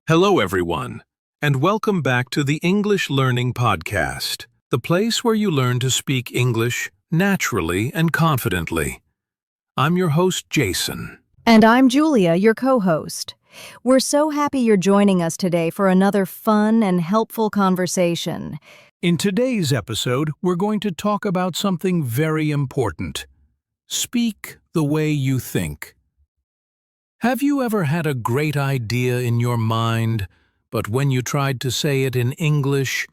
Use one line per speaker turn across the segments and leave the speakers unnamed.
Hello, everyone, and welcome back to the English Learning Podcast, the place where you learn to speak English naturally and confidently. I'm your host, Jason.
And I'm Julia, your co-host. We're so happy you're joining us today for another fun and helpful conversation.
In today's episode, we're going to talk about something very important. Speak the way you think. Have you ever had a great idea in your mind, but when you tried to say it in English,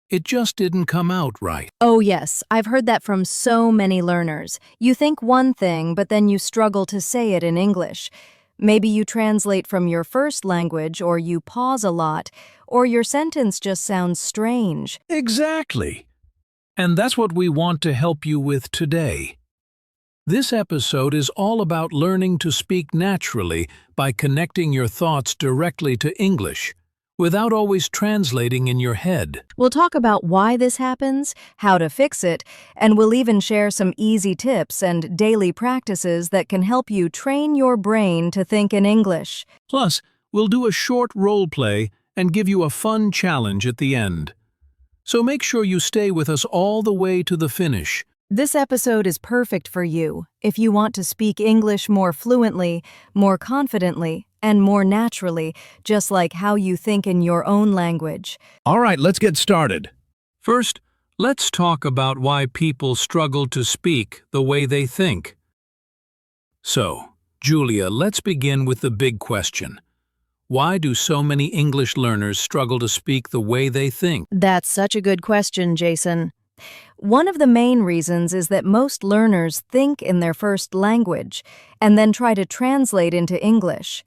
it just didn't come out right?
Oh yes, I've heard that from so many learners. You think one thing, but then you struggle to say it in English. Maybe you translate from your first language, or you pause a lot, or your sentence just sounds strange.
Exactly. And that's what we want to help you with today. This episode is all about learning to speak naturally by connecting your thoughts directly to English, without always translating in your head.
We'll talk about why this happens, how to fix it, and we'll even share some easy tips and daily practices that can help you train your brain to think in English.
Plus, we'll do a short role play and give you a fun challenge at the end. So make sure you stay with us all the way to the finish.
This episode is perfect for you if you want to speak English more fluently, more confidently, and more naturally, just like how you think in your own language.
All right, let's get started. First, let's talk about why people struggle to speak the way they think. So, Julia, let's begin with the big question. Why do so many English learners struggle to speak the way they think?
That's such a good question, Jason. One of the main reasons is that most learners think in their first language and then try to translate into English.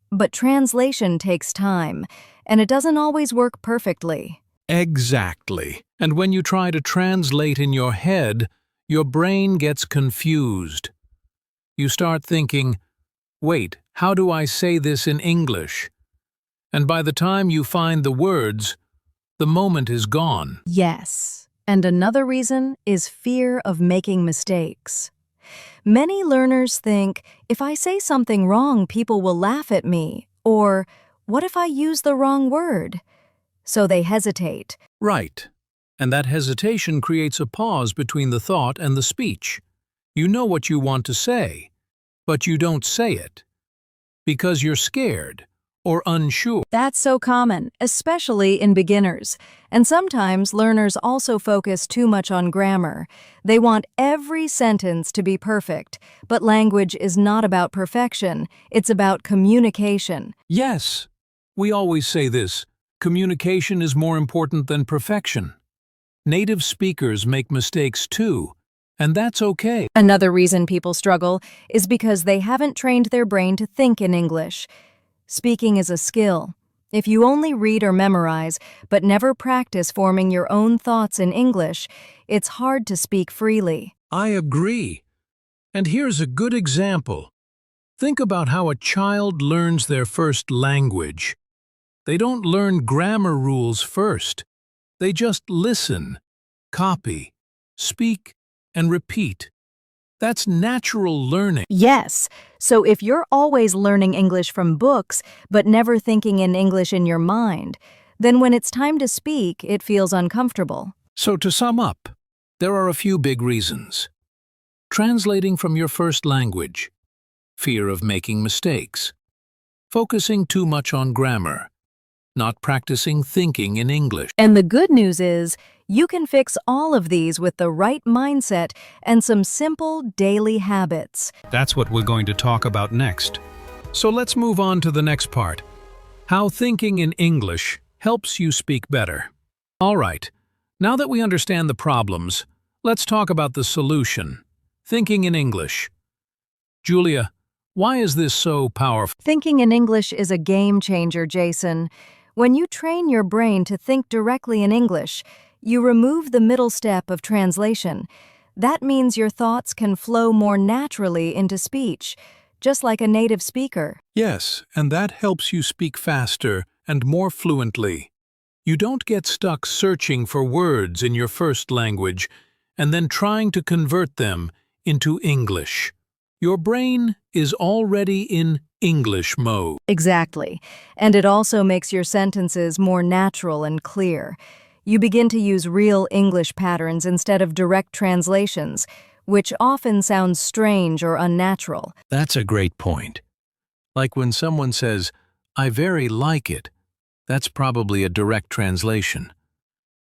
But translation takes time, and it doesn't always work perfectly.
Exactly. And when you try to translate in your head, your brain gets confused. You start thinking, wait, how do I say this in English? And by the time you find the words, the moment is gone.
Yes. And another reason is fear of making mistakes. Many learners think, if I say something wrong, people will laugh at me, or what if I use the wrong word? So they hesitate.
Right. And that hesitation creates a pause between the thought and the speech. You know what you want to say, but you don't say it because you're scared or unsure.
That's so common, especially in beginners. And sometimes learners also focus too much on grammar. They want every sentence to be perfect, but language is not about perfection, it's about communication.
Yes, we always say this. Communication is more important than perfection. Native speakers make mistakes too, and that's okay.
Another reason people struggle is because they haven't trained their brain to think in English. Speaking is a skill. If you only read or memorize, but never practice forming your own thoughts in English, it's hard to speak freely.
I agree. And here's a good example. Think about how a child learns their first language. They don't learn grammar rules first. They just listen, copy, speak, and repeat. That's natural learning.
Yes, so if you're always learning English from books, but never thinking in English in your mind, then when it's time to speak, it feels uncomfortable.
So to sum up, there are a few big reasons. Translating from your first language, fear of making mistakes, focusing too much on grammar, not practicing thinking in English.
And the good news is, you can fix all of these with the right mindset and some simple daily habits.
That's what we're going to talk about next. So let's move on to the next part. How thinking in English helps you speak better. All right, now that we understand the problems, let's talk about the solution. Thinking in English. Julia, why is this so powerful?
Thinking in English is a game changer, Jason. When you train your brain to think directly in English, you remove the middle step of translation. That means your thoughts can flow more naturally into speech, just like a native speaker.
Yes, and that helps you speak faster and more fluently. You don't get stuck searching for words in your first language and then trying to convert them into English. Your brain is already in English mode.
Exactly. And it also makes your sentences more natural and clear. You begin to use real English patterns instead of direct translations, which often sounds strange or unnatural.
That's a great point. Like when someone says, "I very like it," that's probably a direct translation.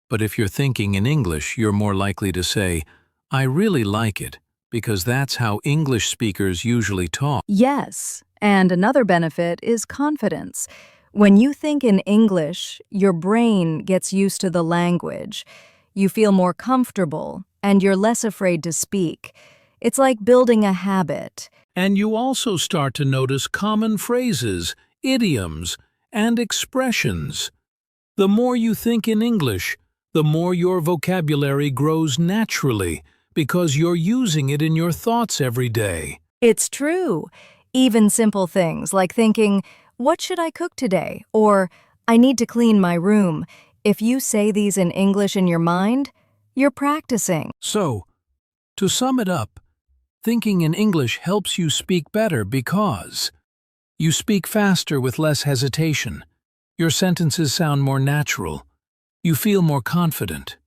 But if you're thinking in English, you're more likely to say, "I really like it," because that's how English speakers usually talk.
Yes, and another benefit is confidence. When you think in English, your brain gets used to the language. You feel more comfortable, and you're less afraid to speak. It's like building a habit.
And you also start to notice common phrases, idioms, and expressions. The more you think in English, the more your vocabulary grows naturally because you're using it in your thoughts every day.
It's true. Even simple things like thinking, "What should I cook today?" or "I need to clean my room." If you say these in English in your mind, you're practicing.
So, to sum it up, thinking in English helps you speak better because you speak faster with less hesitation. Your sentences sound more natural. You feel more confident.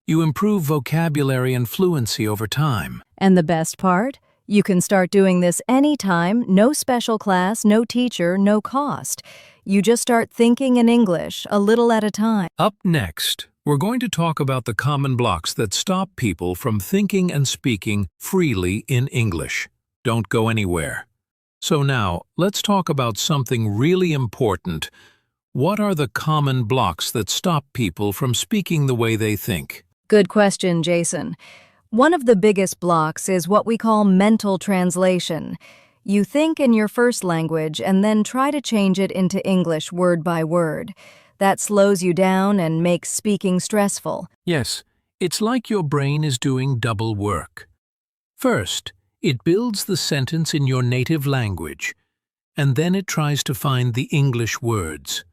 You improve vocabulary and fluency over time.
And the best part? You can start doing this anytime, no special class, no teacher, no cost. You just start thinking in English a little at a time.
Up next, we're going to talk about the common blocks that stop people from thinking and speaking freely in English. Don't go anywhere. So now, let's talk about something really important. What are the common blocks that stop people from speaking the way they think?
Good question, Jason. One of the biggest blocks is what we call mental translation. You think in your first language and then try to change it into English word by word. That slows you down and makes speaking stressful.
Yes, it's like your brain is doing double work. First, it builds the sentence in your native language, and then it tries to find the English words.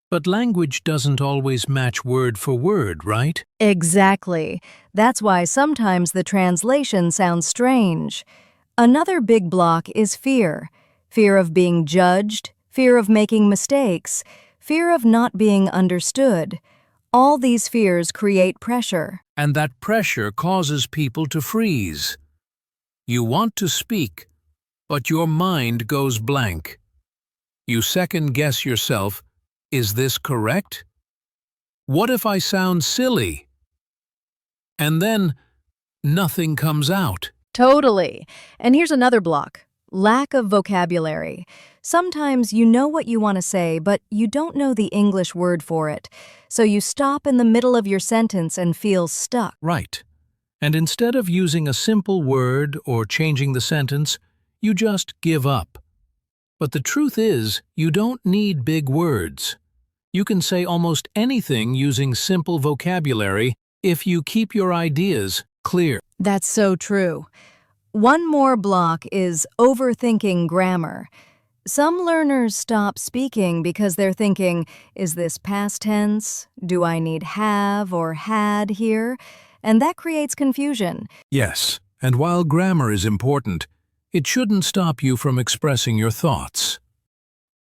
But language doesn't always match word for word, right?
Exactly. That's why sometimes the translation sounds strange. Another big block is fear. Fear of being judged, fear of making mistakes, fear of not being understood. All these fears create pressure.
And that pressure causes people to freeze. You want to speak, but your mind goes blank. You second-guess yourself. Is this correct? What if I sound silly? And then nothing comes out.
Totally. And here's another block. Lack of vocabulary. Sometimes you know what you want to say, but you don't know the English word for it. So you stop in the middle of your sentence and feel stuck.
Right. And instead of using a simple word or changing the sentence, you just give up. But the truth is, you don't need big words. You can say almost anything using simple vocabulary if you keep your ideas clear.
That's so true. One more block is overthinking grammar. Some learners stop speaking because they're thinking, is this past tense? Do I need have or had here? And that creates confusion.
Yes, and while grammar is important, it shouldn't stop you from expressing your thoughts.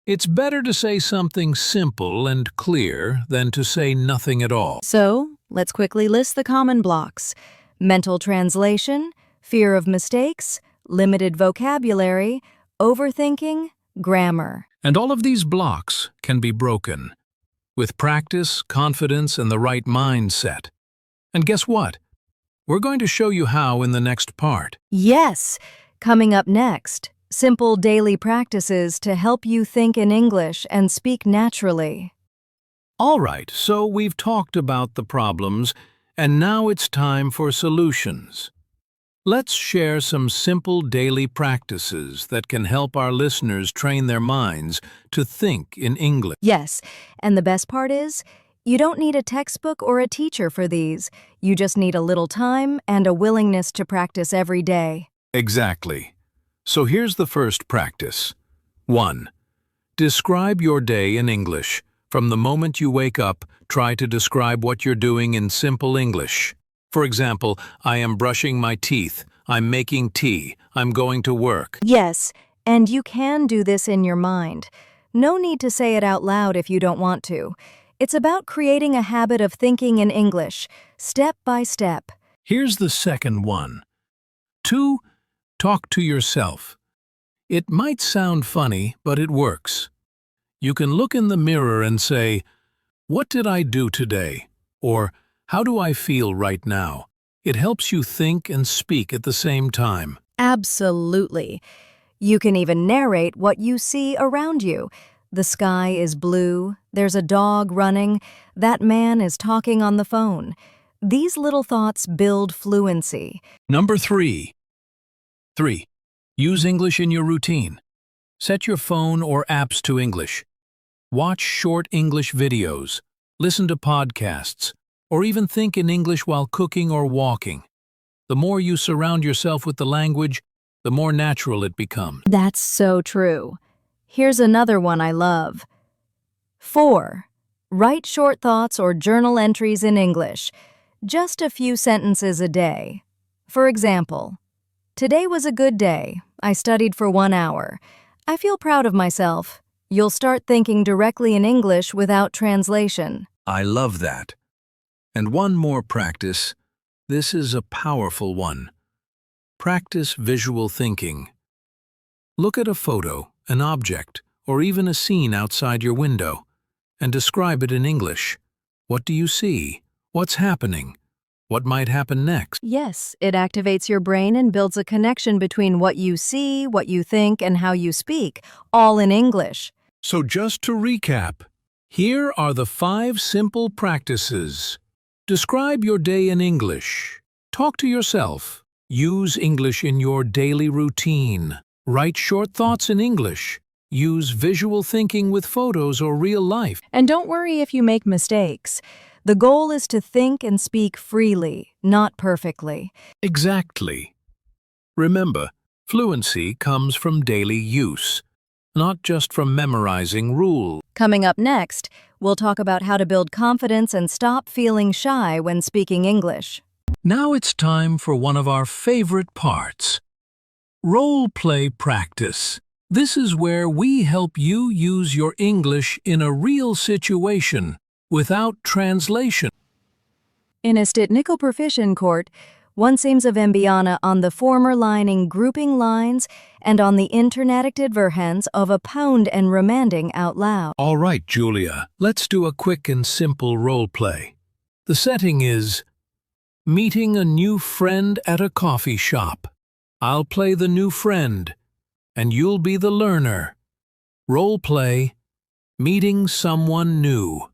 It's better to say something simple and clear than to say nothing at all.
So, let's quickly list the common blocks. Mental translation, fear of mistakes, limited vocabulary, overthinking, grammar.
And all of these blocks can be broken with practice, confidence, and the right mindset. And guess what? We're going to show you how in the next part.
Yes! Coming up next, simple daily practices to help you think in English and speak naturally.
All right, so we've talked about the problems, and now it's time for solutions. Let's share some simple daily practices that can help our listeners train their minds to think in English.
Yes, and the best part is, you don't need a textbook or a teacher for these. You just need a little time and a willingness to practice every day.
Exactly. So here's the first practice. 1. Describe your day in English. From the moment you wake up, try to describe what you're doing in simple English. For example, I am brushing my teeth. I'm making tea. I'm going to work.
Yes, and you can do this in your mind. No need to say it out loud if you don't want to. It's about creating a habit of thinking in English, step by step.
Here's the second one. 2. Talk to yourself. It might sound funny, but it works. You can look in the mirror and say, "What did I do today?" Or, "How do I feel right now?" It helps you think and speak at the same time.
Absolutely. You can even narrate what you see around you. The sky is blue, there's a dog running, that man is talking on the phone. These little thoughts build fluency.
Number 3. 3. Use English in your routine. Set your phone or apps to English. Watch short English videos, listen to podcasts, or even think in English while cooking or walking. The more you surround yourself with the language, the more natural it becomes.
That's so true. Here's another one I love. 4. Write short thoughts or journal entries in English. Just a few sentences a day. For example, today was a good day. I studied for 1 hour. I feel proud of myself. You'll start thinking directly in English without translation.
I love that. And one more practice. This is a powerful one. Practice visual thinking. Look at a photo, an object, or even a scene outside your window, and describe it in English. What do you see? What's happening? What might happen next?
Yes, it activates your brain and builds a connection between what you see, what you think, and how you speak, all in English.
So just to recap, here are the 5 simple practices. Describe your day in English. Talk to yourself. Use English in your daily routine. Write short thoughts in English. Use visual thinking with photos or real life.
And don't worry if you make mistakes. The goal is to think and speak freely, not perfectly.
Exactly. Remember, fluency comes from daily use, not just from memorizing rules.
Coming up next, we'll talk about how to build confidence and stop feeling shy when speaking English.
Now it's time for one of our favorite parts. Role play practice. This is where we help you use your English in a real situation without translation.
In a Stitnical Proficient Court, one seems of Embiana on the former lining grouping lines and on the internadicted verhens of a pound and remanding out loud.
All right, Julia, let's do a quick and simple role play. The setting is meeting a new friend at a coffee shop. I'll play the new friend, and you'll be the learner. Role play, meeting someone new.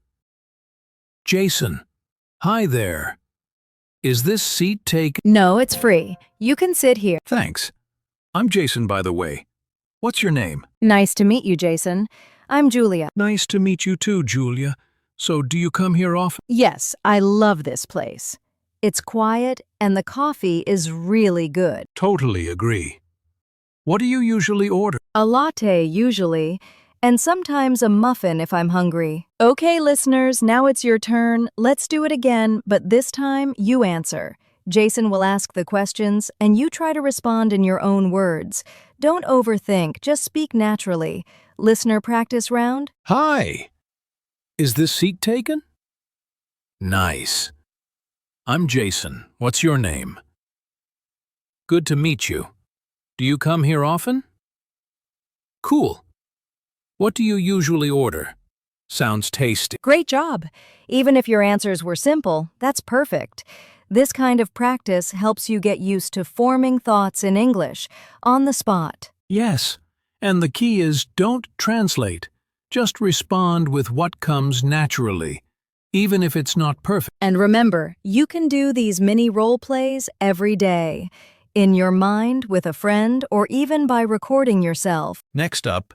Jason, hi there. Is this seat taken?
No, it's free. You can sit here.
Thanks. I'm Jason, by the way. What's your name?
Nice to meet you, Jason. I'm Julia.
Nice to meet you too, Julia. So do you come here often?
Yes, I love this place. It's quiet and the coffee is really good.
Totally agree. What do you usually order?
A latte, usually, and sometimes a muffin if I'm hungry. Okay, listeners, now it's your turn. Let's do it again, but this time you answer. Jason will ask the questions, and you try to respond in your own words. Don't overthink, just speak naturally. Listener practice round?
Hi. Is this seat taken? Nice. I'm Jason. What's your name? Good to meet you. Do you come here often? Cool. What do you usually order? Sounds tasty.
Great job. Even if your answers were simple, that's perfect. This kind of practice helps you get used to forming thoughts in English, on the spot.
Yes, and the key is don't translate. Just respond with what comes naturally, even if it's not perfect.
And remember, you can do these mini role plays every day, in your mind, with a friend, or even by recording yourself.
Next up,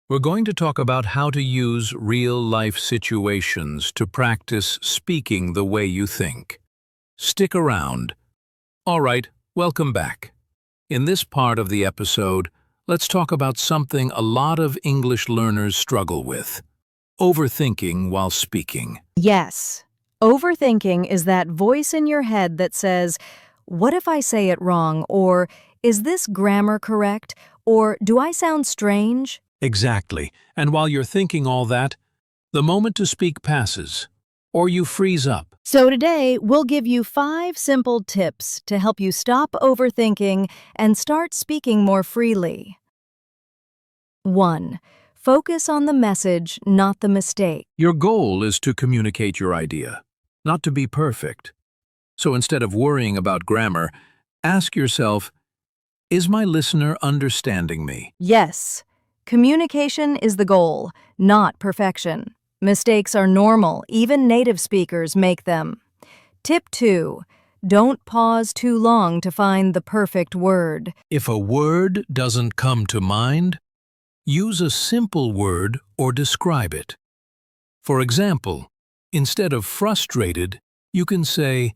we're going to talk about how to use real-life situations to practice speaking the way you think. Stick around. All right, welcome back. In this part of the episode, let's talk about something a lot of English learners struggle with: overthinking while speaking.
Yes. Overthinking is that voice in your head that says, what if I say it wrong? Or, is this grammar correct? Or, do I sound strange?
Exactly. And while you're thinking all that, the moment to speak passes, or you freeze up.
So today, we'll give you 5 simple tips to help you stop overthinking and start speaking more freely. 1. Focus on the message, not the mistake.
Your goal is to communicate your idea, not to be perfect. So instead of worrying about grammar, ask yourself, is my listener understanding me?
Yes, communication is the goal, not perfection. Mistakes are normal, even native speakers make them. Tip 2. Don't pause too long to find the perfect word.
If a word doesn't come to mind, use a simple word or describe it. For example, instead of frustrated, you can say,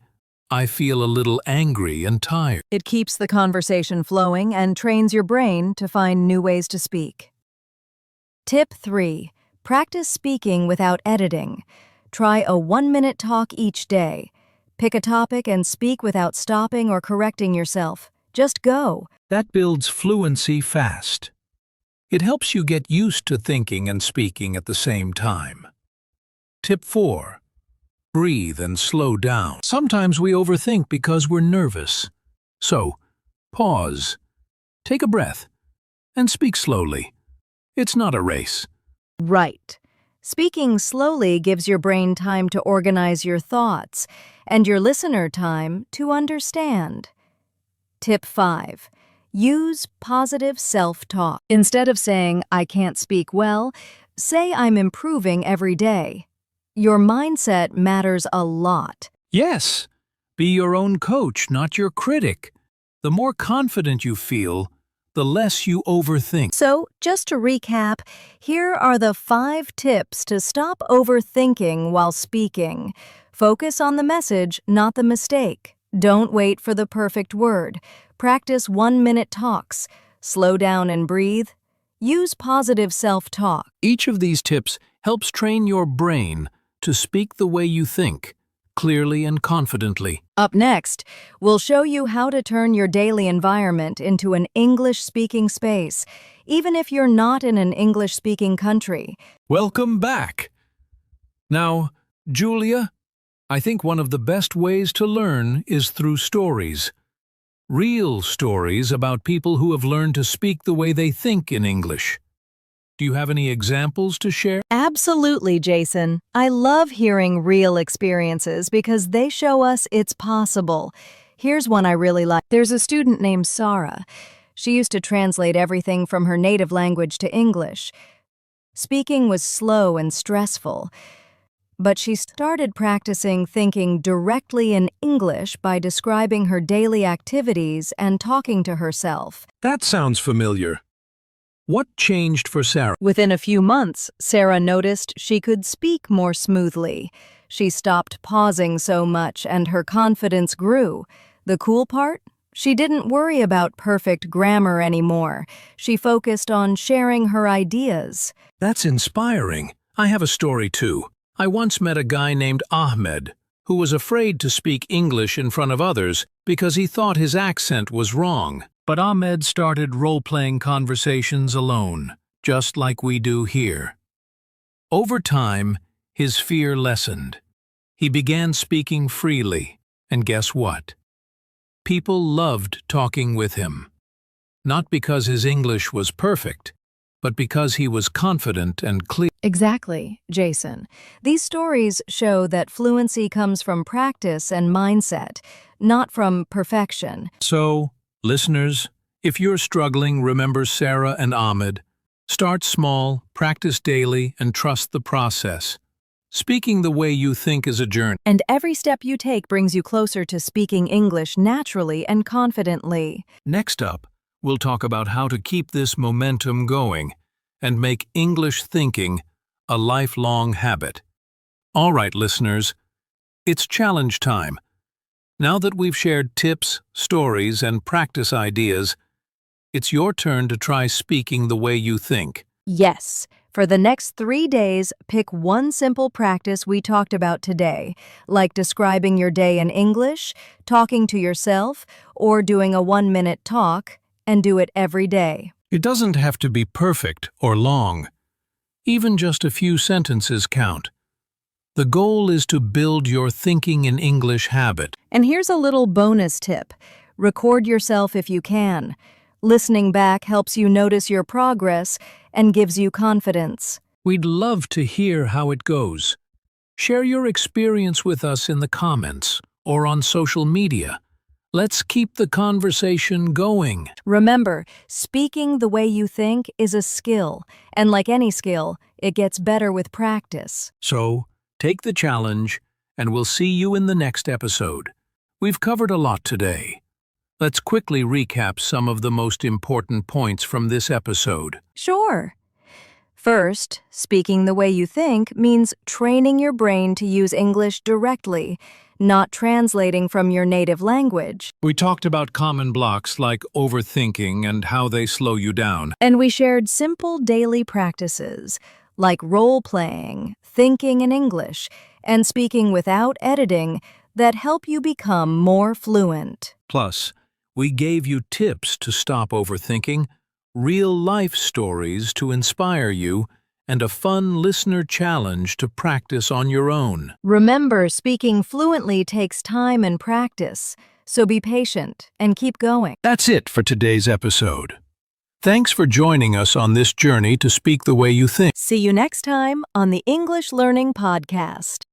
I feel a little angry and tired.
It keeps the conversation flowing and trains your brain to find new ways to speak. Tip 3. Practice speaking without editing. Try a 1-minute talk each day. Pick a topic and speak without stopping or correcting yourself. Just go.
That builds fluency fast. It helps you get used to thinking and speaking at the same time. Tip 4. Breathe and slow down. Sometimes we overthink because we're nervous. So, pause, take a breath, and speak slowly. It's not a race.
Right. Speaking slowly gives your brain time to organize your thoughts and your listener time to understand. Tip 5. Use positive self-talk. Instead of saying, I can't speak well, say I'm improving every day. Your mindset matters a lot.
Yes, be your own coach, not your critic. The more confident you feel, the less you overthink.
So, just to recap, here are the 5 tips to stop overthinking while speaking. Focus on the message, not the mistake. Don't wait for the perfect word. Practice 1-minute talks. Slow down and breathe. Use positive self-talk.
Each of these tips helps train your brain to speak the way you think, clearly and confidently.
Up next, we'll show you how to turn your daily environment into an English-speaking space, even if you're not in an English-speaking country.
Welcome back. Now, Julia, I think one of the best ways to learn is through stories. Real stories about people who have learned to speak the way they think in English. Do you have any examples to share?
Absolutely, Jason. I love hearing real experiences because they show us it's possible. Here's one I really like. There's a student named Sarah. She used to translate everything from her native language to English. Speaking was slow and stressful, but she started practicing thinking directly in English by describing her daily activities and talking to herself.
That sounds familiar. What changed for Sarah?
Within a few months, Sarah noticed she could speak more smoothly. She stopped pausing so much and her confidence grew. The cool part? She didn't worry about perfect grammar anymore. She focused on sharing her ideas.
That's inspiring. I have a story too. I once met a guy named Ahmed who was afraid to speak English in front of others because he thought his accent was wrong. But Ahmed started role-playing conversations alone, just like we do here. Over time, his fear lessened. He began speaking freely, and guess what? People loved talking with him. Not because his English was perfect, but because he was confident and clear.
Exactly, Jason. These stories show that fluency comes from practice and mindset, not from perfection.
So, listeners, if you're struggling, remember Sarah and Ahmed. Start small, practice daily, and trust the process. Speaking the way you think is a journey.
And every step you take brings you closer to speaking English naturally and confidently.
Next up, we'll talk about how to keep this momentum going and make English thinking a lifelong habit. All right, listeners, it's challenge time. Now that we've shared tips, stories, and practice ideas, it's your turn to try speaking the way you think.
Yes. For the next 3 days, pick one simple practice we talked about today, like describing your day in English, talking to yourself, or doing a 1-minute talk, and do it every day.
It doesn't have to be perfect or long. Even just a few sentences count. The goal is to build your thinking in English habit.
And here's a little bonus tip. Record yourself if you can. Listening back helps you notice your progress and gives you confidence.
We'd love to hear how it goes. Share your experience with us in the comments or on social media. Let's keep the conversation going.
Remember, speaking the way you think is a skill, and like any skill, it gets better with practice.
So, take the challenge, and we'll see you in the next episode. We've covered a lot today. Let's quickly recap some of the most important points from this episode.
Sure. First, speaking the way you think means training your brain to use English directly, not translating from your native language.
We talked about common blocks like overthinking and how they slow you down.
And we shared simple daily practices like role-playing, thinking in English, and speaking without editing that help you become more fluent.
Plus, we gave you tips to stop overthinking, real-life stories to inspire you, and a fun listener challenge to practice on your own.
Remember, speaking fluently takes time and practice, so be patient and keep going.
That's it for today's episode. Thanks for joining us on this journey to speak the way you think.
See you next time on the English Learning Podcast.